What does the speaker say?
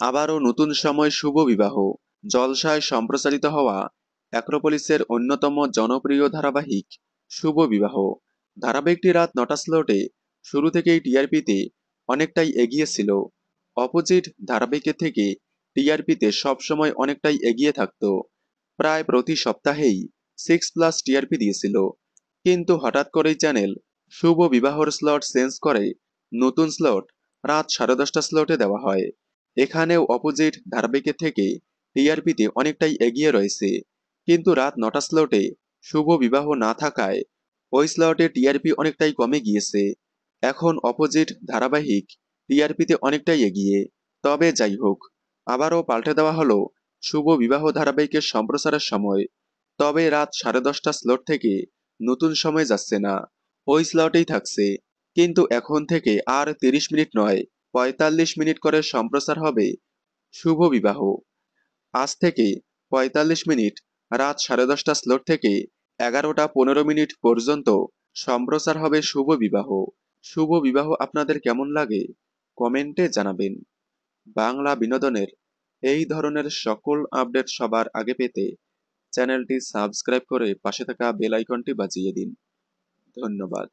আবারও নতুন সময় শুভ বিবাহ জলসায় সম্প্রচারিত হওয়া অ্যাক্রোপলিসের অন্যতম জনপ্রিয় ধারাবাহিক শুভ বিবাহ ধারাবাহিকটি রাত ৯টা স্লটে শুরু থেকেই টিআরপিতে অনেকটাই এগিয়ে ছিল। অপোজিট ধারাবাহিকের থেকে টিআরপিতে সবসময় অনেকটাই এগিয়ে থাকতো, প্রায় প্রতি সপ্তাহেই 6+ টিআরপি দিয়েছিল। কিন্তু হঠাৎ করেই চ্যানেল শুভ বিবাহর স্লট চেঞ্জ করে নতুন স্লট রাত 10:30 স্লটে দেওয়া হয়। এখানেও অপোজিট ধারাবাহিকের থেকে টিআরপিতে অনেকটাই এগিয়ে রয়েছে, কিন্তু রাত 9টা স্লটে শুভ বিবাহ না থাকায় ওই স্লটে টিআরপি অনেকটাই কমে গিয়েছে। এখন অপোজিট ধারাবাহিক টিআরপিতে অনেকটাই এগিয়ে। তবে যাই হোক, আবারও পাল্টে দেওয়া হলো শুভ বিবাহ ধারাবাহিকের সম্প্রচারের সময়। তবে রাত 10:30 স্লট থেকে নতুন সময় যাচ্ছে না, ওই স্লটেই থাকছে। কিন্তু এখন থেকে আর 30 মিনিট নয়, 45 মিনিট করে সম্প্রচার হবে শুভ বিবাহ। আজ থেকে 45 মিনিট রাত 10:30 স্লট থেকে 11টা 15 মিনিট পর্যন্ত সম্প্রচার হবে শুভ বিবাহ। শুভ বিবাহ আপনাদের কেমন লাগে কমেন্টে জানাবেন। বাংলা বিনোদনের এই ধরনের সকল আপডেট সবার আগে পেতে চ্যানেলটি সাবস্ক্রাইব করে পাশে থাকা বেল আইকনটি বাজিয়ে দিন। ধন্যবাদ।